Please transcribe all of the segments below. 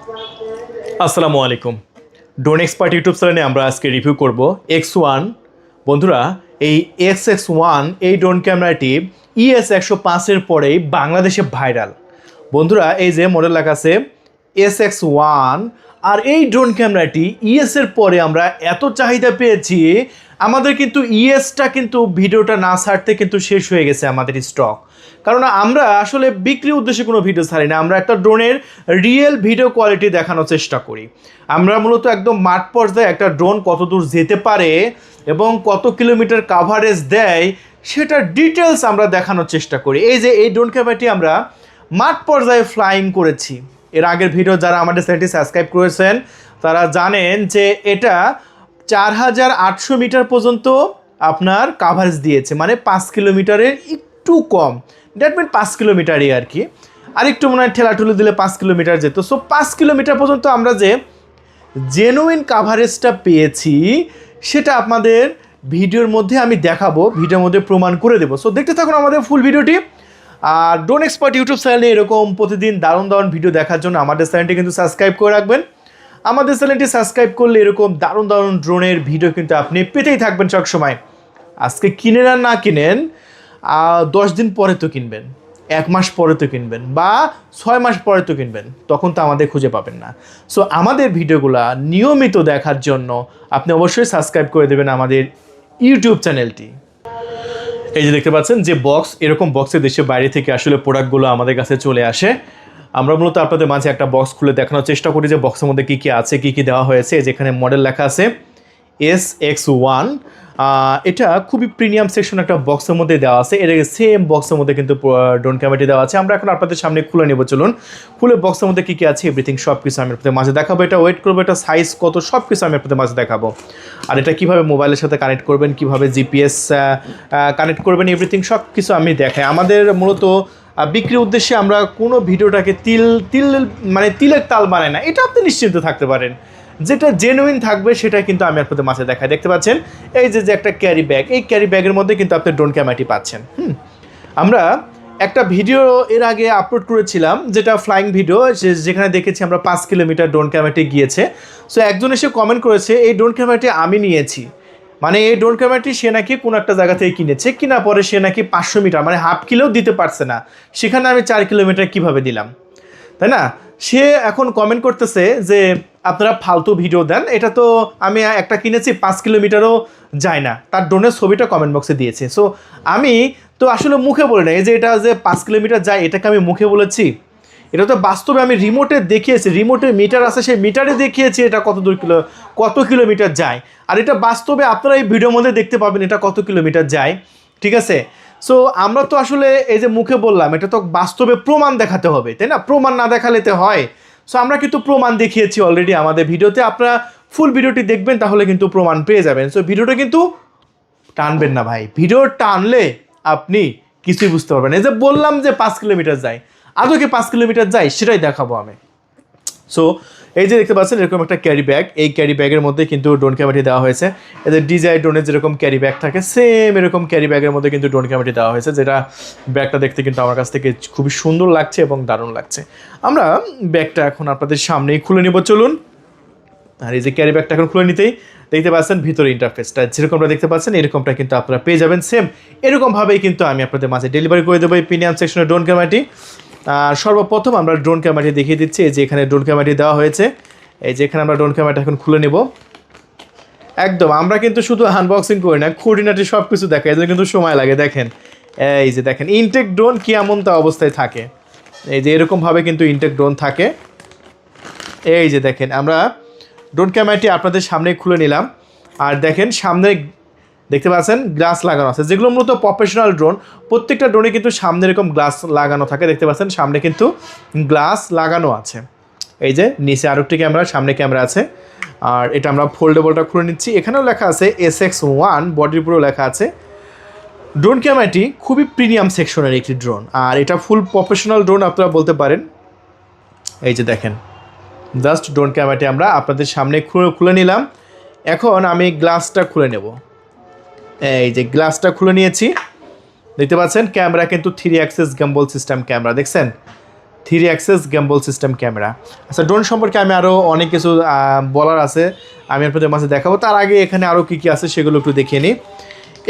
আসসালামু আলাইকুম। Drone expert YouTube চ্যানেলে আমরা আজকে রিভিউ করব X1। বন্ধুরা, এই XX1 এই ড্রোন ক্যামেরাটি ES105-এর পরেই বাংলাদেশে ভাইরাল। বন্ধুরা, এই যে মডেল লেখা আছে SX1, আর এই ড্রোন ক্যামেরাটি ES-এর পরে আমরা এত চাহিদা পেয়েছি, আমাদের কিন্তু ES-টা কিন্তু ভিডিওটা না ছাড়তে কিন্তু শেষ হয়ে গেছে আমাদের স্টক। কারণ আমরা আসলে বিক্রির উদ্দেশ্যে কোনো ভিডিও ছাড়ি না, আমরা একটা ড্রোনের রিয়েল ভিডিও কোয়ালিটি দেখানোর চেষ্টা করি। আমরা মূলত একদম মাঠ পর্যায়ে একটা ড্রোন কত দূর যেতে পারে এবং কত কিলোমিটার কাভারেজ দেয় সেটার ডিটেলস আমরা দেখানোর চেষ্টা করি। এই যে এই ড্রোন ক্যামেরাটি আমরা মাঠ পর্যায়ে ফ্লাইং করেছি। এর আগের ভিডিও যারা আমাদের চ্যানেলটি সাবস্ক্রাইব করেছেন তারা জানেন যে এটা 4800 মিটার পর্যন্ত আপনার কাভারেজ দিয়েছে, মানে 5 কিলোমিটারের একটু কম। দ্যাট মিন 5 কিলোমিটারই আর কি, আরেকটু মনে হয় ঠেলাঠুলি দিলে 5 কিলোমিটার যেত। সো 5 কিলোমিটার পর্যন্ত আমরা যে জেনুইন কাভারেজটা পেয়েছি সেটা আপনাদের ভিডিওর মধ্যে আমি দেখাবো, ভিডিওর মধ্যে প্রমাণ করে দেবো। সো দেখতে থাকুন আমাদের ফুল ভিডিওটি। আর ড্রোন এক্সপার্ট ইউটিউব চ্যানেলে এরকম প্রতিদিন দারুণ দারুণ ভিডিও দেখার জন্য আমাদের চ্যানেলটি কিন্তু সাবস্ক্রাইব করে রাখবেন। আমাদের চ্যানেলটি সাবস্ক্রাইব করলে এরকম দারুণ দারুণ ড্রোনের ভিডিও কিন্তু আপনি পেতেই থাকবেন সবসময়। আজকে কিনেন আর না কিনেন, 10 দিন পরে তো কিনবেন, 1 মাস পরে তো কিনবেন, বা 6 মাস পরে তো কিনবেন, তখন তো আমাদের খুঁজে পাবেন না। সো আমাদের ভিডিওগুলো নিয়মিত দেখার জন্য আপনি অবশ্যই সাবস্ক্রাইব করে দেবেন আমাদের ইউটিউব চ্যানেলটি। এই যে দেখতে পাচ্ছেন যে বক্স, এরকম বক্সে দেশের বাইরে থেকে আসলে প্রোডাক্টগুলো আমাদের কাছে চলে আসে। আমরা মূলত আপনাদের মাঝে একটা বক্স খুলে দেখানোর চেষ্টা করি যে বক্সের মধ্যে কী কী আছে, কী কী দেওয়া হয়েছে। যেখানে মডেল লেখা আছে SX1। এটা খুবই প্রিমিয়াম সেকশন একটা বক্সের মধ্যে দেওয়া আছে। এর সেম বক্সের মধ্যে কিন্তু ড্রোন ক্যামেরাটি দেওয়া আছে। আমরা এখন আপনাদের সামনে খুলে নেব, চলুন। খুলে বক্সের মধ্যে কী কী আছে এভরিথিং সব কিছু আমি আপনাদের মাঝে দেখাবো। এটা ওয়েট করবো, এটা সাইজ কত, সব কিছু আমি আপনাদের মাঝে দেখাবো। আর এটা কীভাবে মোবাইলের সাথে কানেক্ট করবেন, কীভাবে GPS কানেক্ট করবেন, এভরিথিং সব কিছু আমি দেখাই। আমাদের মূলত বিক্রির উদ্দেশ্যে আমরা কোনো ভিডিওটাকে তিলের তাল বানাই না, এটা আপনি নিশ্চিন্ত থাকতে পারেন। যেটা জেনুইন থাকবে সেটা কিন্তু আমি আপনাদের মাঝে দেখাই। দেখতে পাচ্ছেন এই যে একটা ক্যারি ব্যাগ, এই ক্যারি ব্যাগের মধ্যে কিন্তু আপনি ড্রোন ক্যামেরাটি পাচ্ছেন। আমরা একটা ভিডিও এর আগে আপলোড করেছিলাম, যেটা ফ্লাইং ভিডিও, যেখানে দেখেছি আমরা 5 কিলোমিটার ড্রোন ক্যামেরাটি গিয়েছে। সো একজন এসে কমেন্ট করেছে এই ড্রোন ক্যামেরাটি আমি নিয়েছি, মানে এই ড্রোন ক্যামেরাটি সে নাকি কোনো একটা জায়গা থেকে কিনেছে, কিনা পরে সে নাকি 500 মিটার মানে হাফ কিলোও দিতে পারছে না, সেখানে আমি 4 কিলোমিটার কীভাবে দিলাম, তাই না? সে এখন কমেন্ট করতেছে যে আপনারা ফালতু ভিডিও দেন, এটা তো আমি একটা কিনেছি 5 কিলোমিটারও যায় না। তার ড্রোনের ছবিটা কমেন্ট বক্সে দিয়েছে। সো আমি তো আসলে মুখে বলি না, এই যে এটা যে 5 কিলোমিটার যায় এটাকে আমি মুখে বলেছি, এটা তো বাস্তবে আমি রিমোটে দেখিয়েছি, রিমোটে মিটার আছে, সেই মিটারে দেখিয়েছি এটা কত কিলোমিটার যায়। আর এটা বাস্তবে আপনারা এই ভিডিওর মধ্যে দেখতে পাবেন এটা কত কিলোমিটার যায়, ঠিক আছে? সো আমরা তো আসলে এই যে মুখে বললাম, এটা তো বাস্তবে প্রমাণ দেখাতে হবে, তাই না? প্রমাণ না দেখালে তো হয়। সো আমরা কিন্তু প্রমাণ দেখিয়েছি অলরেডি আমাদের ভিডিওতে। আপনারা ফুল ভিডিওটি দেখবেন তাহলে কিন্তু প্রমাণ পেয়ে যাবেন। সো ভিডিওটা কিন্তু টানবেন না ভাই, ভিডিও টানলে আপনি কিছুই বুঝতে পারবেন। এই যে বললাম যে 5 কিলোমিটার যায়, আদৌ কি 5 কিলোমিটার যায় সেটাই দেখাবো আমি। সো এই যে দেখতে পাচ্ছেন এরকম একটা ক্যারি ব্যাগ, এই ক্যারি ব্যাগের মধ্যে কিন্তু ড্রোন ক্যামেরাটি দেওয়া হয়েছে। এদের ডিজাই ড্রোনের যেরকম ক্যারি ব্যাগ থাকে সেম এরকম ক্যারি ব্যাগের মধ্যে কিন্তু ড্রোন ক্যামেরাটি দেওয়া হয়েছে, যেটা ব্যাগটা দেখতে কিন্তু আমার কাছ থেকে খুবই সুন্দর লাগছে এবং দারুণ লাগছে। আমরা ব্যাগটা এখন আপনাদের সামনেই খুলে নিব, চলুন। আর এই যে ক্যারি ব্যাগটা এখন খুলে নিতেই দেখতে পাচ্ছেন ভিতরে ইন্টারফেসটা যেরকমটা দেখতে পাচ্ছেন এরকমটা কিন্তু আপনারা পেয়ে যাবেন। সেম এরকমভাবেই কিন্তু আমি আপনাদের মাঝে ডেলিভারি করে দেবো এই প্রিমিয়াম সেকশনের ড্রোন ক্যামেরাটি। আর সর্বপ্রথম আমরা ড্রোন ক্যামেরাটি দেখিয়ে দিচ্ছি। এই যে এখানে ড্রোন ক্যামেরাটি দেওয়া হয়েছে, এই যে এখানে আমরা ড্রোন ক্যামেরাটা এখন খুলে নেব। একদম আমরা কিন্তু শুধু আনবক্সিং করি না, খুঁটিনাটি সব কিছু দেখাই, এদের কিন্তু সময় লাগে। দেখেন এই যে দেখেন ইনটেক ড্রোন কি এমন তা অবস্থায় থাকে, এই যে এরকমভাবে কিন্তু ইনটেক ড্রোন থাকে। এই যে দেখেন আমরা ড্রোন ক্যামেরাটি আপনাদের সামনে খুলে নিলাম। আর দেখেন সামনে দেখতে পাচ্ছেন গ্লাস লাগানো আছে, যেগুলো মূলত প্রফেশনাল ড্রোন, প্রত্যেকটা ড্রোনে কিন্তু সামনে এরকম গ্লাস লাগানো থাকে। দেখতে পাচ্ছেন সামনে কিন্তু গ্লাস লাগানো আছে। এই যে নিচে আরেকটি ক্যামেরা, সামনে ক্যামেরা আছে। আর এটা আমরা ফোল্ডেবলটা খুলে নিচ্ছি। এখানেও লেখা আছে SX1, বডির উপরেও লেখা আছে। ড্রোন ক্যামেরাটি খুবই প্রিমিয়াম সেকশনের একটি ড্রোন, আর এটা ফুল প্রফেশনাল ড্রোন আপনারা বলতে পারেন। এই যে দেখেন জাস্ট ড্রোন ক্যামেরাটি আমরা আপনাদের সামনে খুলে নিলাম। এখন আমি গ্লাসটা খুলে নেব। এই যে গ্লাসটা খুলে নিয়েছি, দেখতে পাচ্ছেন ক্যামেরা কিন্তু 3 অ্যাক্সিস গিম্বল সিস্টেম ক্যামেরা, দেখছেন 3 অ্যাক্সেস গ্যাম্বল সিস্টেম ক্যামেরা। আচ্ছা, ড্রোন সম্পর্কে আমি আরও অনেক কিছু বলার আছে, আমি আপনাদের মাঝে দেখাবো। তার আগে এখানে আরও কী কী আছে সেগুলো একটু দেখিয়ে নিই।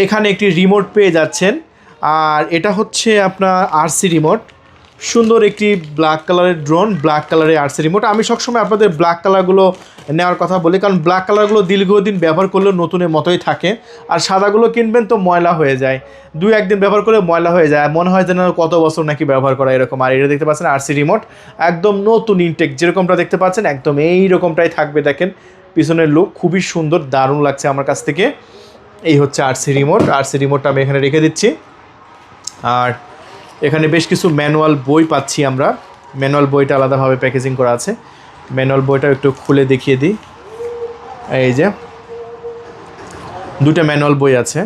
এখানে একটি রিমোট পেয়ে যাচ্ছেন, আর এটা হচ্ছে আপনার আরসি রিমোট। সুন্দর একটি ব্ল্যাক কালারের ড্রোন, ব্ল্যাক কালারের আরসি রিমোট। আমি সবসময় আপনাদের ব্ল্যাক কালারগুলো নেওয়ার কথা বলি, কারণ ব্ল্যাক কালারগুলো দীর্ঘদিন ব্যবহার করলেও নতুনের মতোই থাকে, আর সাদাগুলো কিনবেন তো ময়লা হয়ে যায়, 2-1 দিন ব্যবহার করে ময়লা হয়ে যায়, মনে হয় যেন কত বছর নাকি ব্যবহার করা এরকম। আর এটা দেখতে পাচ্ছেন আরসি রিমোট, একদম নতুন ইনটেক, যেরকমটা দেখতে পাচ্ছেন একদম এই রকমটাই থাকবে। দেখেন পিছনের লুক খুবই সুন্দর, দারুণ লাগছে আমার কাছ থেকে। এই হচ্ছে আরসি রিমোট। আরসি রিমোটটা আমি এখানে রেখে দিচ্ছি। আর এখানে বেশ কিছু ম্যানুয়াল বই পাচ্ছি আমরা, ম্যানুয়াল বইটা আলাদাভাবে প্যাকেজিং করা আছে। ম্যানুয়াল বইটা একটু খুলে দেখিয়ে দিই। এই যে 2টা ম্যানুয়াল বই আছে।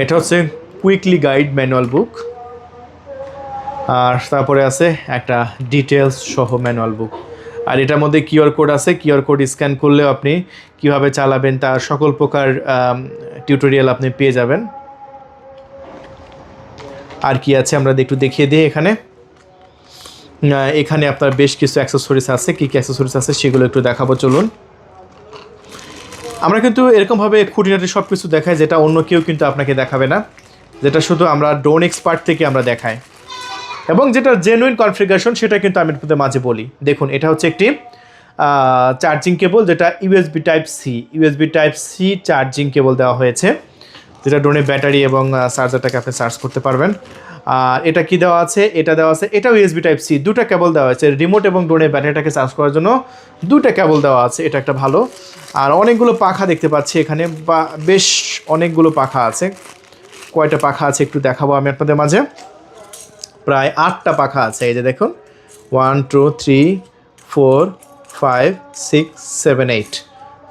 এটা হচ্ছে কুইকলি গাইড ম্যানুয়াল বুক, আর তারপরে আছে একটা ডিটেলস সহ ম্যানুয়াল বুক। আর এটার মধ্যে কিউআর কোড আছে, কিউআর কোড স্ক্যান করলেও আপনি কীভাবে চালাবেন তার সকল প্রকার টিউটোরিয়াল আপনি পেয়ে যাবেন। আর কি আছে আমরা একটু দেখিয়ে দিই। এখানে আপনার বেশ কিছু অ্যাক্সেসরিজ আছে, কী কী অ্যাক্সেসরিজ আছে সেগুলো একটু দেখাবো, চলুন। আমরা কিন্তু এরকমভাবে খুঁটিনাটি সব কিছু দেখাই, যেটা অন্য কেউ কিন্তু আপনাকে দেখাবে না, যেটা শুধু আমরা ড্রোন এক্সপার্ট থেকে আমরা দেখাই, এবং যেটা জেনুইন কনফিগারেশন সেটা কিন্তু আমি আপনাদের মাঝে বলি। দেখুন, এটা হচ্ছে একটি চার্জিং কেবল, যেটা USB type C charging cable দেওয়া হয়েছে, যেটা ড্রোনের ব্যাটারি এবং চার্জারটাকে আপনি চার্জ করতে পারবেন। আর এটা কি দেওয়া আছে, এটা দেওয়া আছে, এটাও ইউএসবি টাইপ সি, 2টা কেবল দেওয়া হয়েছে। রিমোট এবং ড্রোনের ব্যাটারিটাকে চার্জ করার জন্য 2টা কেবল দেওয়া আছে, এটা একটা ভালো। আর অনেকগুলো পাখা দেখতে পাচ্ছি এখানে, বা বেশ অনেকগুলো পাখা আছে। কয়টা পাখা আছে একটু দেখাবো আমি আপনাদের মাঝে। প্রায় 8টা পাখা আছে। এই যে দেখুন, 1 2 3 4 5 6 7 8,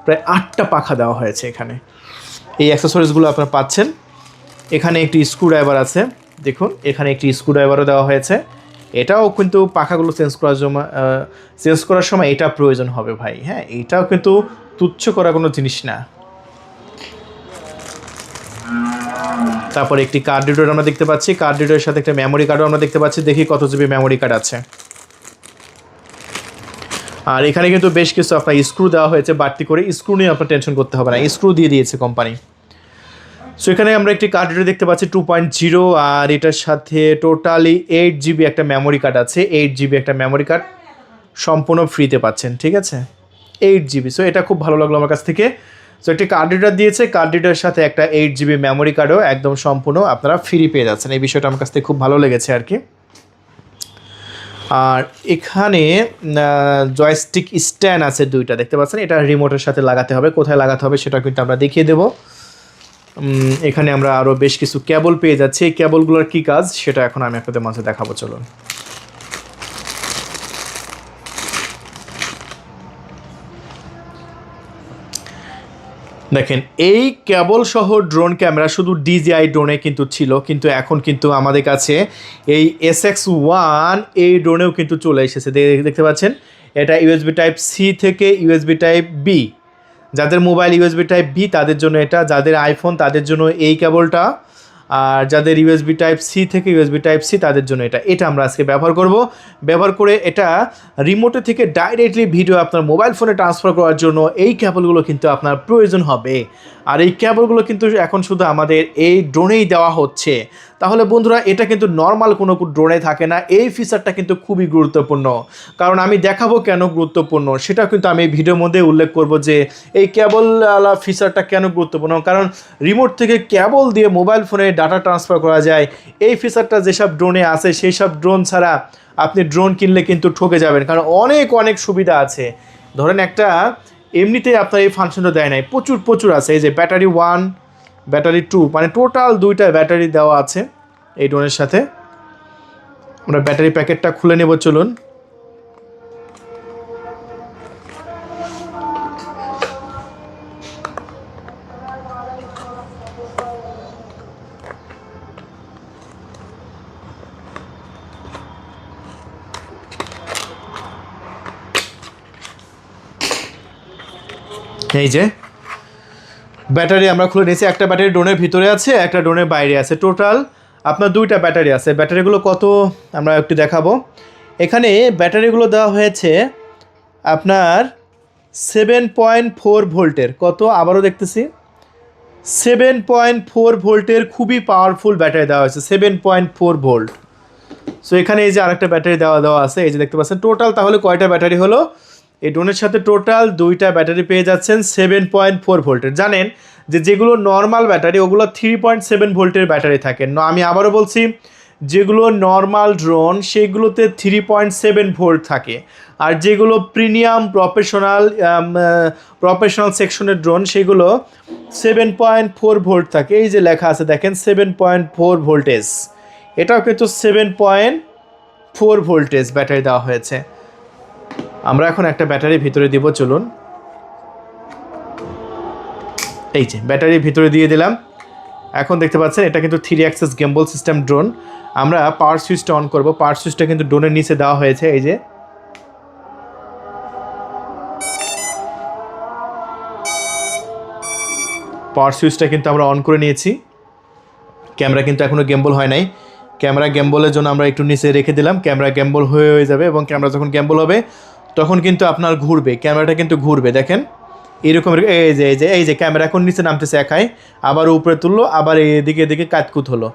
প্রায় 8টা পাখা দেওয়া হয়েছে এখানে। এই অ্যাক্সেসরিজগুলো আপনারা পাচ্ছেন। এখানে একটি স্ক্রুড্রাইভার আছে, দেখুন এখানে একটি স্ক্রুড্রাইভারও দেওয়া হয়েছে। এটাও কিন্তু পাখাগুলো চেঞ্জ করার সময় এটা প্রয়োজন হবে ভাই, হ্যাঁ, এটাও কিন্তু তুচ্ছ করা কোনো জিনিস না। তারপরে একটি কার্ড রিডার আমরা দেখতে পাচ্ছি, কার্ড রিডারের সাথে একটা মেমোরি কার্ডও আমরা দেখতে পাচ্ছি। দেখি কত জিবি মেমোরি কার্ড আছে। আর এখানে কিন্তু বেশ কিছু আপনার স্ক্রু দেওয়া হয়েছে বাড়তি করে, স্ক্রু নিয়ে আপনার টেনশন করতে হবে না, স্ক্রু দিয়ে দিয়েছে কোম্পানি। সো এখানে আমরা একটি কার্ড রিডার দেখতে পাচ্ছি 2.0, আর এটার সাথে টোটালি 8 জিবি একটা মেমোরি কার্ড আছে। 8 জিবি একটা মেমোরি কার্ড সম্পূর্ণ ফ্রিতে পাচ্ছেন, ঠিক আছে, 8 জিবি। সো এটা খুব ভালো লাগলো আমার কাছ থেকে। সো একটি কার্ড রিডার দিয়েছে, কার্ড রিডারের সাথে একটা 8 জিবি মেমোরি কার্ডও একদম সম্পূর্ণ আপনারা ফ্রি পেয়ে যাচ্ছেন। এই বিষয়টা আমার কাছ থেকে খুব ভালো লেগেছে আর কি। আর এখানে জয়স্টিক স্ট্যান্ড আছে 2টা, দেখতে পাচ্ছেন। এটা রিমোটের সাথে লাগাতে হবে, কোথায় লাগাতে হবে সেটা কিন্তু আমরা দেখিয়ে দেবো। এখানে আমরা আরও বেশ কিছু কেবল পেয়ে যাচ্ছি। এই কেবলগুলোর কী কাজ সেটা এখন আমি আপনাদের মাঝে দেখাবো, চলুন। দেখেন, এই কেবল সহ ড্রোন ক্যামেরা শুধু DJI ড্রোনে কিন্তু ছিল, কিন্তু এখন কিন্তু আমাদের কাছে এই SX1 এই ড্রোনেও কিন্তু চলে এসেছে। দেখতে পাচ্ছেন, এটা ইউএসবি টাইপ সি থেকে ইউএসবি টাইপ বি। যাদের মোবাইল ইউএসবি টাইপ বি তাদের জন্য এটা, যাদের আইফোন তাদের জন্য এই কেবলটা, আর যাদের ইউএসবি টাইপ সি থেকে ইউএসবি টাইপ সি তাদের জন্য এটা আমরা আজকে ব্যবহার করব। ব্যবহার করে এটা রিমোটে থেকে ডাইরেক্টলি ভিডিও আপনার মোবাইল ফোনে ট্রান্সফার করার জন্য এই কেবলগুলো কিন্তু আপনার প্রয়োজন হবে। আর এই কেবলগুলো কিন্তু এখন শুধু আমাদের এই ড্রোনেই দেওয়া হচ্ছে। তাহলে বন্ধুরা, এটা কিন্তু নর্মাল কোনো ড্রোনে থাকে না। এই ফিচারটা কিন্তু খুবই গুরুত্বপূর্ণ, কারণ আমি দেখাবো কেন গুরুত্বপূর্ণ সেটা কিন্তু আমি ভিডিওর মধ্যে উল্লেখ করব যে এই কেবলওয়ালা ফিচারটা কেন গুরুত্বপূর্ণ। কারণ রিমোট থেকে কেবল দিয়ে মোবাইল ফোনে ডাটা ট্রান্সফার করা যায়, এই ফিচারটা যেসব ড্রোনে আছে সেই সব ড্রোন ছাড়া আপনি ড্রোন কিনলে কিন্তু ঠকে যাবেন, কারণ অনেক সুবিধা আছে। ধরেন একটা এমনিতেই আপনার এই ফাংশনটা দেয় নাই, প্রচুর আছে। এই যে ব্যাটারি 1 ব্যাটারি 2, মানে টোটাল 2টা ব্যাটারি দেওয়া আছে এই ড্রোনের সাথে। আমরা ব্যাটারি প্যাকেটটা খুলে নেব, চলুন। এই যে ব্যাটারি আমরা খুলে নিয়েছি। একটা ব্যাটারি ড্রোনের ভিতরে আছে, একটা ড্রোনের বাইরে আছে। টোটাল আপনার 2টা ব্যাটারি আছে। ব্যাটারিগুলো কত আমরা একটু দেখাবো। এখানে ব্যাটারিগুলো দেওয়া হয়েছে আপনার 7.4 ভোল্টের, কত আবারও দেখতেছি 7.4 ভোল্টের খুবই পাওয়ারফুল ব্যাটারি দেওয়া হয়েছে, 7.4 ভোল্ট। সো এখানে এই যে আরেকটা ব্যাটারি দেওয়া আছে, এই যে দেখতে পাচ্ছেন। টোটাল তাহলে কয়টা ব্যাটারি হলো? এই ড্রোনের সাথে টোটাল 2টা ব্যাটারি পেয়ে যাচ্ছেন 7.4 ভোল্টের। জানেন যে যেগুলো নর্মাল ব্যাটারি ওগুলো 3.7 ভোল্টের ব্যাটারি থাকে। আমি আবারও বলছি, যেগুলো নর্মাল ড্রোন সেগুলোতে 3.7 ভোল্ট থাকে, আর যেগুলো প্রিমিয়াম প্রফেশনাল সেকশনের ড্রোন সেগুলো 7.4 ভোল্ট থাকে। এই যে লেখা আছে দেখেন 7.4 ভোল্টেজ, এটাও কিন্তু 7.4 ভোল্টেজ ব্যাটারি দেওয়া হয়েছে। আমরা এখন একটা ব্যাটারি ভিতরে দিব, চলুন। এই যে ব্যাটারি ভিতরে দিয়ে দিলাম। এখন দেখতে পাচ্ছেন এটা কিন্তু 3 অ্যাক্সেস গেম্বল সিস্টেম ড্রোন। আমরা পাওয়ার সুইচটা অন করব। পাওয়ার সুইচটা কিন্তু ড্রোনের নিচে দেওয়া হয়েছে, এই যে পাওয়ার সুইচটা কিন্তু আমরা অন করে নিয়েছি। ক্যামেরা কিন্তু এখনও গেম্বল হয় নাই। ক্যামেরা গেম্বলের জন্য আমরা একটু নিচে রেখে দিলাম। ক্যামেরা গেম্বল হয়ে যাবে, এবং ক্যামেরা যখন গেম্বল হবে তখন কিন্তু আপনার ঘুরবে, ক্যামেরাটা কিন্তু ঘুরবে। দেখেন এইরকম, এই যে ক্যামেরা এখন নিচে নামতেছে একাই, আবার উপরে তুললো, আবার এদিকে কাতকুত হলো।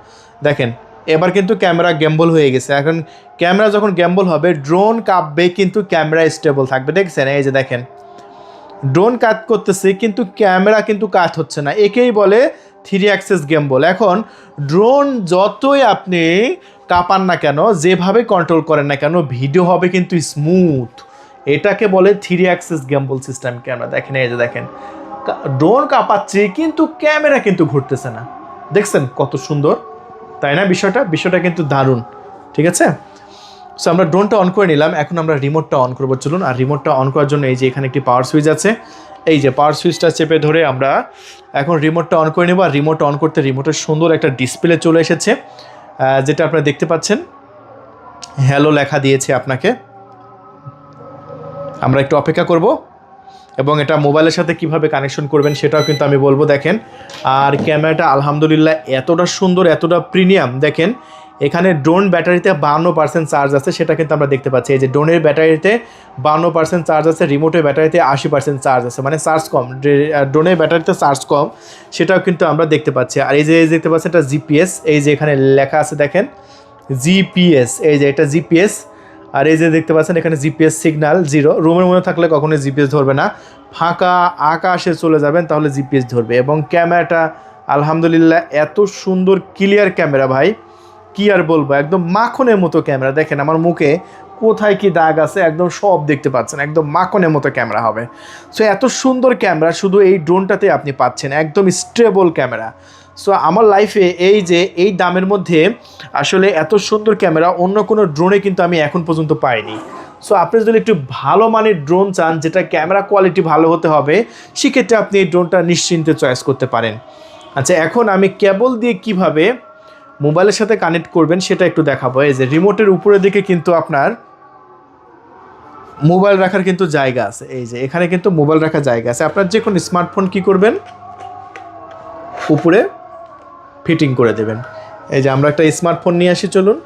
দেখেন এবার কিন্তু ক্যামেরা গেম্বল হয়ে গেছে। এখন ক্যামেরা যখন গেম্বল হবে ড্রোন কাঁপবে, কিন্তু ক্যামেরা স্টেবল থাকবে। দেখছেন এই যে দেখেন ড্রোন কাত করতেছে কিন্তু ক্যামেরা কিন্তু কাত হচ্ছে না, একেই বলে 3 অ্যাক্সেস গেম্বল। এখন ড্রোন যতই আপনি কাঁপান না কেন, যেভাবে কন্ট্রোল করেন না কেন, ভিডিও হবে কিন্তু স্মুথ। এটাকে বলে 3 অ্যাক্সেস গেম্বল সিস্টেম ক্যামেরা। দেখেন এই যে দেখেন ড্রোন কাঁপাচ্ছে কিন্তু ক্যামেরা কিন্তু ঘুরতেছে না। দেখছেন কত সুন্দর, তাই না? বিষয়টা কিন্তু দারুণ, ঠিক আছে? সো আমরা ড্রোনটা অন করে নিলাম। এখন আমরা রিমোটটা অন করবো, চলুন। আর রিমোটটা অন করার জন্য এই যে এখানে একটি পাওয়ার সুইচ আছে, এই যে পাওয়ার সুইচটা চেপে ধরে আমরা এখন রিমোটটা অন করে নেব। আর রিমোট অন করতে রিমোটের সুন্দর একটা ডিসপ্লে চলে এসেছে, যেটা আপনারা দেখতে পাচ্ছেন, হ্যালো লেখা দিয়েছে আপনাকে। আমরা একটু অপেক্ষা করব, এবং এটা মোবাইলের সাথে কিভাবে কানেকশন করবেন সেটাও কিন্তু আমি বলবো। দেখেন আর ক্যামেরাটা আলহামদুলিল্লাহ এতটা সুন্দর, এতটা প্রিমিয়াম। দেখেন এখানে ড্রোন ব্যাটারিতে 52% চার্জ আছে, সেটা কিন্তু আমরা দেখতে পাচ্ছি। এই যে ড্রোনের ব্যাটারিতে 52% চার্জ আছে, রিমোটের ব্যাটারিতে 80% চার্জ আছে, মানে চার্জ কম। ড্রোনের ব্যাটারিতে চার্জ কম, সেটাও কিন্তু আমরা দেখতে পাচ্ছি। আর এই যে দেখতে পাচ্ছি এটা জিপিএস, এই যে এখানে লেখা আছে দেখেন জিপিএস, এই যে এটা জিপিএস। আর এই যে দেখতে পাচ্ছেন এখানে জিপিএস সিগন্যাল 0। রুমের মধ্যে থাকলে কখনোই জিপিএস ধরবে না, ফাঁকা আকাশে চলে যাবেন তাহলে জিপিএস ধরবে। এবং ক্যামেরাটা আলহামদুলিল্লাহ এত সুন্দর ক্লিয়ার ক্যামেরা ভাই, কি আর বলবো, একদম মাখনের মতো ক্যামেরা। দেখেন আমার মুখে কোথায় কি দাগ আছে একদম সব দেখতে পাচ্ছেন, একদম মাখনের মতো ক্যামেরা হবে। সো এত সুন্দর ক্যামেরা শুধু এই ড্রোনটাতে আপনি পাচ্ছেন, একদম স্টেবল ক্যামেরা। সো আমার লাইফে এই যে এই দামের মধ্যে আসলে এত সুন্দর ক্যামেরা অন্য কোনো ড্রোনে কিন্তু আমি এখন পর্যন্ত পাইনি। সো আপনি যদি একটু ভালো মানের ড্রোন চান, যেটা ক্যামেরা কোয়ালিটি ভালো হতে হবে, সেক্ষেত্রে আপনি এই ড্রোনটা নিশ্চিন্তে চয়েস করতে পারেন। আচ্ছা, এখন আমি কেবল দিয়ে কিভাবে মোবাইলের সাথে কানেক্ট করবেন সেটা একটু দেখাবো। এই যে রিমোটের উপরের দিকে কিন্তু আপনার মোবাইল রাখার কিন্তু জায়গা আছে, এই যে এখানে কিন্তু মোবাইল রাখার জায়গা আছে। আপনার যে কোনো স্মার্টফোন কি করবেন, উপরে ফিটিং করে দেবেন। এই যে আমরা একটা স্মার্টফোন নিয়ে আসি, চলুন।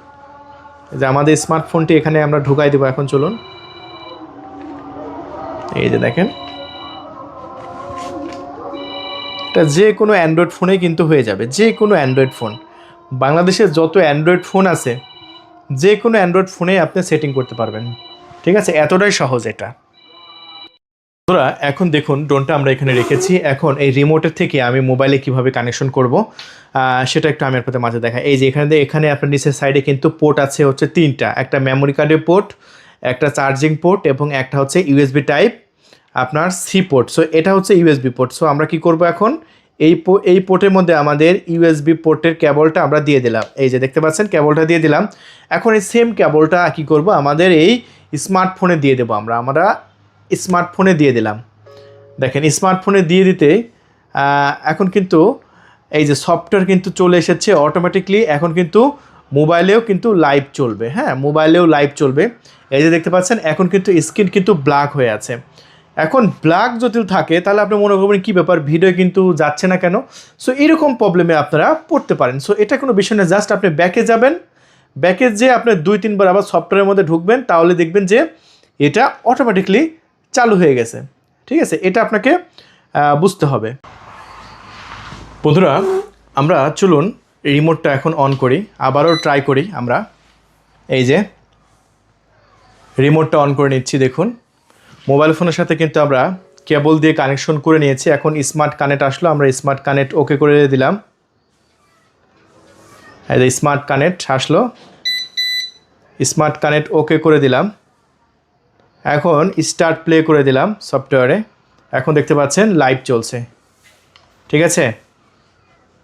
এই যে আমাদের স্মার্টফোনটি এখানে আমরা ঢুকাই দেবো এখন, চলুন। এই যে দেখেন এটা যে কোনো অ্যান্ড্রয়েড ফোনেই কিন্তু হয়ে যাবে, যে কোনো অ্যান্ড্রয়েড ফোন, বাংলাদেশের যত অ্যান্ড্রয়েড ফোন আছে যে কোনো অ্যান্ড্রয়েড ফোনে আপনি সেটিং করতে পারবেন, ঠিক আছে? এতটাই সহজ এটা। বন্ধুরা এখন দেখুন ড্রোনটা আমরা এখানে রেখেছি। এখন এই রিমোটের থেকে আমি মোবাইলে কিভাবে কানেকশন করব সেটা একটু আমি আপনাদের মাঝে দেখাই। এই যে এখানে আপনার নিচের সাইডে কিন্তু পোর্ট আছে হচ্ছে 3টা, একটা মেমোরি কার্ডের পোর্ট, একটা চার্জিং পোর্ট, এবং একটা হচ্ছে ইউএসবি টাইপ আপনার সি পোর্ট। সো এটা হচ্ছে ইউএসবি পোর্ট। সো আমরা কি করব এখন, এই পোর্টের মধ্যে আমাদের ইউএসবি পোর্টের কেবলটা আমরা দিয়ে দিলাম। এই যে দেখতে পাচ্ছেন কেবলটা দিয়ে দিলাম। এখন এই সেম কেবলটা কি করব, আমাদের এই স্মার্টফোনে দিয়ে দেবো। আমরা স্মার্টফোনে দিয়ে দিলাম। দেখেন স্মার্টফোনে দিয়ে দিতে এখন কিন্তু এই যে সফটওয়্যার কিন্তু চলে এসেছে অটোমেটিকলি। এখন কিন্তু মোবাইলেও কিন্তু লাইভ চলবে, হ্যাঁ মোবাইলেও লাইভ চলবে। এই যে দেখতে পাচ্ছেন এখন কিন্তু স্ক্রিন কিন্তু ব্ল্যাক হয়ে আছে। এখন ব্ল্যাক যদি থাকে তাহলে আপনি মনে করবেন কী ব্যাপার, ভিডিও কিন্তু যাচ্ছে না কেন। সো এরকম প্রবলেমে আপনারা পড়তে পারেন। সো এটা কোনো বিষয় না, জাস্ট আপনি ব্যাকে যাবেন, ব্যাকে যে আপনার 2-3 বার আবার সফটওয়্যারের মধ্যে ঢুকবেন, তাহলে দেখবেন যে এটা অটোমেটিকলি চালু হয়ে গেছে। ঠিক আছে, এটা আপনাকে বুঝতে হবে। বন্ধুরা, আমরা চলুন রিমোটটা এখন অন করি, আবারও ট্রাই করি। আমরা এই যে রিমোটটা অন করে নিচ্ছি। দেখুন, মোবাইল ফোনের সাথে কিন্তু আমরা কেবল দিয়ে কানেকশন করে নিয়েছি। এখন স্মার্ট কানেক্ট আসলো, আমরা স্মার্ট কানেক্ট ওকে করে দিলাম। এই যে স্মার্ট কানেক্ট আসলো, স্মার্ট কানেক্ট ওকে করে দিলাম। এখন স্টার্ট প্লে করে দিলাম সফটওয়্যারে। এখন দেখতে পাচ্ছেন লাইভ চলছে। ঠিক আছে,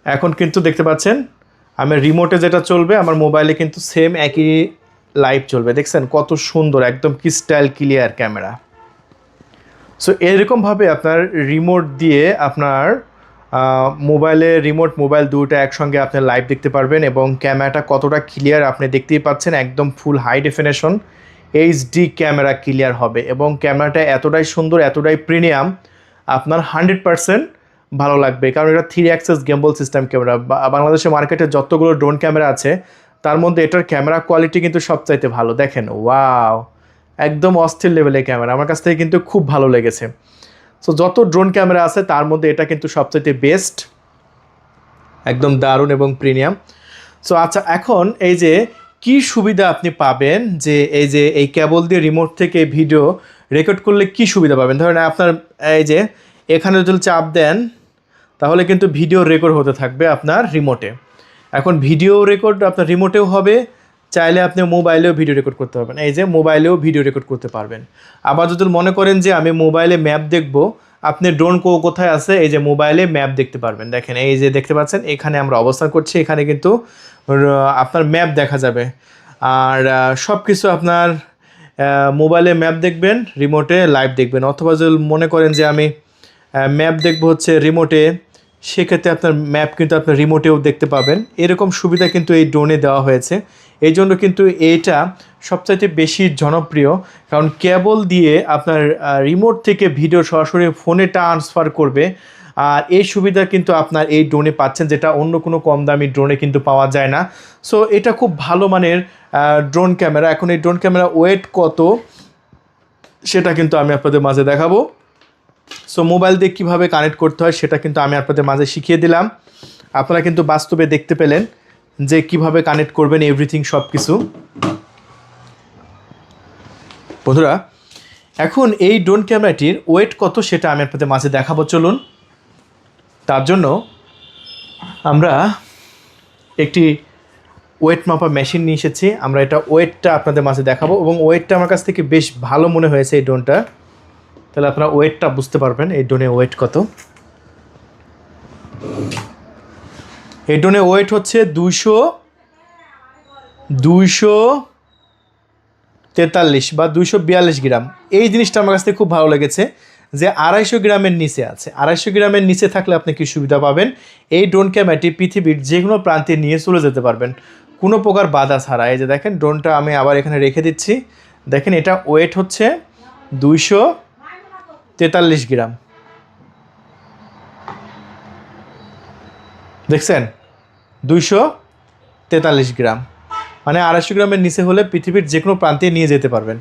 এখন কিন্তু দেখতে পাচ্ছেন আমার রিমোটে যেটা চলবে আমার মোবাইলে কিন্তু সেম একই লাইভ চলবে। দেখছেন কত সুন্দর, একদম ক্রিস্টাল ক্লিয়ার ক্যামেরা। সো এরকমভাবে আপনার রিমোট দিয়ে আপনার মোবাইলে মোবাইল দুটো একসঙ্গে আপনি লাইভ দেখতে পারবেন, এবং ক্যামেরাটা কতটা ক্লিয়ার আপনি দেখতেই পাচ্ছেন। একদম full high definition HD camera clear হবে, এবং ক্যামেরাটা এতটাই সুন্দর, এতটাই প্রিমিয়াম, আপনার 100% ভালো লাগবে। কারণ এটা 3 অ্যাক্সেস গেম্বল সিস্টেম ক্যামেরা। বাংলাদেশের মার্কেটে যতগুলো ড্রোন ক্যামেরা আছে তার মধ্যে এটার ক্যামেরা কোয়ালিটি কিন্তু সবচাইতে ভালো। দেখেন, ওয়াও, একদম অস্থির লেভেলের ক্যামেরা, আমার কাছ থেকে কিন্তু খুব ভালো লেগেছে। সো যত ড্রোন ক্যামেরা আছে তার মধ্যে এটা কিন্তু সবচাইতে বেস্ট, একদম দারুণ এবং প্রিমিয়াম। সো আচ্ছা, এখন এই যে কি সুবিধা আপনি পাবেন, যে এই কেবল দিয়ে রিমোট থেকে ভিডিও রেকর্ড করলে কি সুবিধা পাবেন। ধরেন আপনার এই যে এখানে যদি চাপ দেন তাহলে কিন্তু ভিডিও রেকর্ড হতে থাকবে আপনার রিমোটে। এখন ভিডিও রেকর্ড আপনার রিমোটেও হবে, চাইলে আপনি মোবাইলেও ভিডিও রেকর্ড করতে পারবেন। এই যে মোবাইলেও ভিডিও রেকর্ড করতে পারবেন। আবার যদি মনে করেন যে আমি মোবাইলে ম্যাপ দেখব, আপনি ড্রোন কোথায় আছে এই যে মোবাইলে ম্যাপ দেখতে পারবেন। দেখেন, এই যে দেখতে পাচ্ছেন এখানে আমরা অবস্থান করছি, এখানে কিন্তু আপনার ম্যাপ দেখা যাবে। আর সব কিছু আপনার মোবাইলে ম্যাপ দেখবেন, রিমোটে লাইভ দেখবেন। অথবা যদি মনে করেন যে আমি ম্যাপ দেখব হচ্ছে রিমোটে, সেক্ষেত্রে আপনার ম্যাপ কিন্তু আপনার রিমোটেও দেখতে পাবেন। এরকম সুবিধা কিন্তু এই ড্রোনে দেওয়া হয়েছে। এই জন্য কিন্তু এইটা সবচাইতে বেশি জনপ্রিয়, কারণ কেবল দিয়ে আপনার রিমোট থেকে ভিডিও সরাসরি ফোনে ট্রান্সফার করবে। আর এই সুবিধা কিন্তু আপনার এই ড্রোনে পাচ্ছেন, যেটা অন্য কোনো কম দামি ড্রোনে কিন্তু পাওয়া যায় না। সো এটা খুব ভালো মানের ড্রোন ক্যামেরা। এখন এই ড্রোন ক্যামেরা ওয়েট কত সেটা কিন্তু আমি আপনাদের মাঝে দেখাবো। সো মোবাইল দিয়ে কীভাবে কানেক্ট করতে হয় সেটা কিন্তু আমি আপনাদের মাঝে শিখিয়ে দিলাম। আপনারা কিন্তু বাস্তবে দেখতে পেলেন যে কিভাবে কানেক্ট করবেন এভরিথিং, সব কিছু। বন্ধুরা, এখন এই ড্রোন ক্যামেরাটির ওয়েট কত সেটা আমি আপনাদের মাঝে দেখাবো। চলুন, তার জন্য আমরা একটি ওয়েট মাপা মেশিন নিয়ে এসেছি। আমরা এটা ওয়েটটা আপনাদের মাঝে দেখাবো, এবং ওয়েটটা আমার কাছ থেকে বেশ ভালো মনে হয়েছে এই ড্রোনটা। তাহলে আপনারা ওয়েটটা বুঝতে পারবেন এই ড্রোনের ওয়েট কত। এই ড্রোনের ওয়েট হচ্ছে 243 বা 242 গ্রাম। এই জিনিসটা আমার কাছ থেকে খুব ভালো লেগেছে যে 250 গ্রামের নিচে আছে। 250 গ্রামের নিচে থাকলে আপনি কি সুবিধা পাবেন, এই ড্রোন ক্যামেরাটি পৃথিবীর যে কোনো প্রান্তে নিয়ে চলে যেতে পারবেন কোনো প্রকার বাধা ছাড়া। এই যে দেখেন, ড্রোনটা আমি আবার এখানে রেখে দিচ্ছি। দেখেন, এটা ওয়েট হচ্ছে 243 গ্রাম। দেখছেন, 243 গ্রাম, মানে 250 গ্রামের নিচে হলে পৃথিবীর যে কোনো প্রান্তে নিয়ে যেতে পারবেন।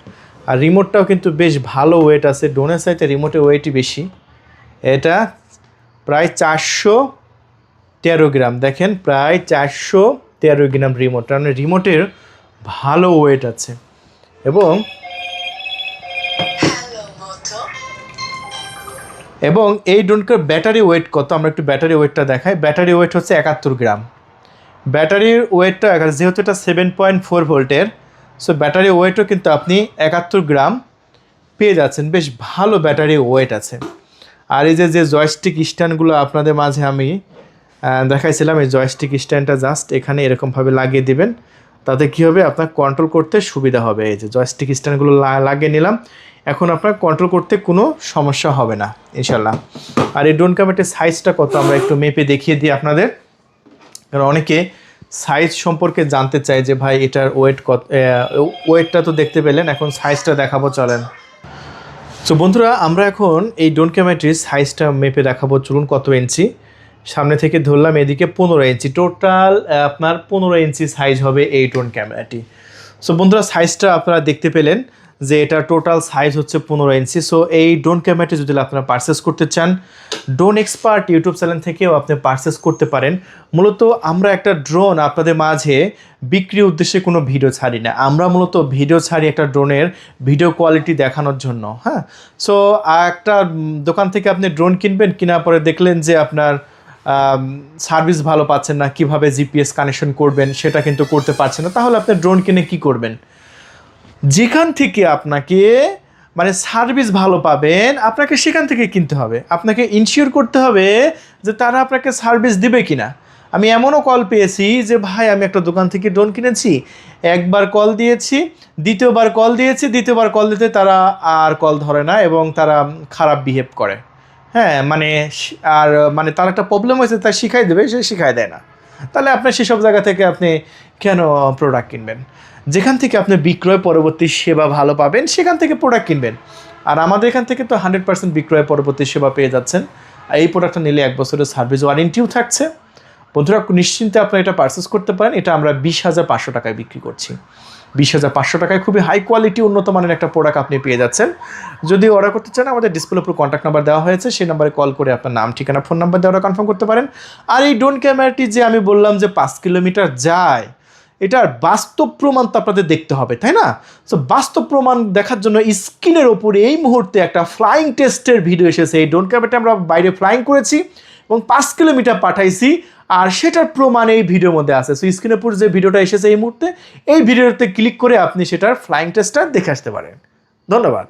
আর রিমোটটাও কিন্তু বেশ ভালো ওয়েট আছে, ড্রোনের সাইতে রিমোটের ওয়েটই বেশি। এটা প্রায় 413 গ্রাম। দেখেন, প্রায় 413 গ্রাম রিমোট, মানে রিমোটের ভালো ওয়েট আছে। এবং এই ড্রোনটার ব্যাটারি ওয়েট কত, আমরা একটু ব্যাটারি ওয়েটটা দেখাই। ব্যাটারি ওয়েট হচ্ছে 71 গ্রাম। ব্যাটারির ওয়েটটা, যেহেতু এটা 7.4 ভোল্টের, সো ব্যাটারি ওয়েটও কিন্তু আপনি 71 গ্রাম পেয়ে যাচ্ছেন। বেশ ভালো ব্যাটারি ওয়েট আছে। আর এই যে জয়স্টিক স্ট্যান্ডগুলো আপনাদের মাঝে আমি দেখাইছিলাম, এই জয়স্টিক স্ট্যান্ডটা জাস্ট এখানে এরকমভাবে লাগিয়ে দিবেন, তাতে কী হবে, আপনার কন্ট্রোল করতে সুবিধা হবে। এই যে জয়স্টিক স্ট্যান্ডগুলো লাগিয়ে নিলাম, এখন আপনার কন্ট্রোল করতে কোনো সমস্যা হবে না ইনশাল্লাহ। আর এই ড্রোন ক্যামেরাটির সাইজটা কত আমরা একটু মেপে দেখিয়ে দিই আপনাদের, কারণ অনেকে সাইজ সম্পর্কে জানতে চায় যে ভাই এটার ওয়েট কত। ওয়েটটা তো দেখতে পেলেন, এখন সাইজটা দেখাবো, চলেন। সো বন্ধুরা, আমরা এখন এই ড্রোন ক্যামেরাটির সাইজটা মেপে দেখাবো। চলুন, কত ইঞ্চি। সামনে থেকে ধরলাম, এদিকে 15 ইঞ্চি, টোটাল আপনার 15 ইঞ্চি সাইজ হবে এই ড্রোন ক্যামেরাটি। সো বন্ধুরা সাইজটা আপনারা দেখতে পেলেন যে এটা টোটাল সাইজ হচ্ছে 15 ইঞ্চি। সো এই ড্রোন ক্যামেরাটি যদি আপনারা পারচেস করতে চান, ড্রোন এক্সপার্ট ইউটিউব চ্যানেল থেকেও আপনি পারচেস করতে পারেন। মূলত আমরা একটা ড্রোন আপনাদের মাঝে বিক্রির উদ্দেশ্যে কোনো ভিডিও ছাড়ি না, আমরা মূলত ভিডিও ছাড়ি একটা ড্রোনের ভিডিও কোয়ালিটি দেখানোর জন্য। হ্যাঁ, সো একটা দোকান থেকে আপনি ড্রোন কিনবেন, কেনার পরে দেখলেন যে আপনার সার্ভিস ভালো পাচ্ছেন না, কিভাবে জিপিএস কানেকশন করবেন সেটা কিন্তু করতে পারছেন না, তাহলে আপনি ড্রোন কিনে কি করবেন? যেখান থেকে আপনাকে মানে সার্ভিস ভালো পাবেন আপনাকে সেখান থেকে কিনতে হবে, আপনাকে ইনশিওর করতে হবে যে তারা আপনাকে সার্ভিস দিবে কিনা। আমি এমনও কল পেয়েছি যে ভাই আমি একটা দোকান থেকে ড্রোন কিনেছি, একবার কল দিয়েছি, দ্বিতীয়বার কল দিয়েছি, দ্বিতীয়বার কল দিতে তারা আর কল ধরে না এবং তারা খারাপ বিহেভ করে। হ্যাঁ, মানে তার একটা প্রবলেম হয়েছে, তাই শিখাই দেবে, সে শিখাই দেয় না। তাহলে আপনি সেসব জায়গা থেকে আপনি কেন প্রোডাক্ট কিনবেন? যেখান থেকে আপনি বিক্রয় পরবর্তী সেবা ভালো পাবেন সেখান থেকে প্রোডাক্ট কিনবেন। আর আমাদের এখান থেকে তো 100% বিক্রয় পরবর্তী সেবা পেয়ে যাচ্ছেন। আর এই প্রোডাক্টটা নিলে 1 বছরের সার্ভিস ওয়ারেন্টিও থাকছে। বন্ধুরা নিশ্চিন্তে আপনারা এটা পারচেস করতে পারেন। এটা আমরা 20,500 টাকায় বিক্রি করছি। 20,500 টাকায় খুবই হাই কোয়ালিটি উন্নত মানের একটা প্রোডাক্ট আপনি পেয়ে যাচ্ছেন। যদি অর্ডার করতে চান আমাদের ডিসপ্লে উপর কন্ট্যাক্ট নাম্বার দেওয়া হয়েছে, সেই নাম্বারে কল করে আপনার নাম, ঠিকানা, ফোন নাম্বার দিয়ে অর্ডার কনফার্ম করতে পারেন। আর এই ড্রোন ক্যামেরাটি যে আমি বললাম যে 5 কিলোমিটার যায়, এটার বাস্তব প্রমাণ তো আপনাদের দেখতে হবে, তাই না? সো বাস্তব প্রমাণ দেখার জন্য স্ক্রিনের ওপরে এই মুহূর্তে একটা ফ্লাইং টেস্টের ভিডিও এসেছে। এই ড্রোন ক্যামেরাটা আমরা বাইরে ফ্লাইং করেছি এবং 5 কিলোমিটার পাঠাইছি, আর সেটার প্রমাণ এই ভিডিওর মধ্যে আছে। সো স্ক্রিনের উপর যে ভিডিওটা এসেছে এই মুহূর্তে, এই ভিডিওতে ক্লিক করে আপনি সেটার ফ্লাইং টেস্টটা দেখে আসতে পারেন। ধন্যবাদ।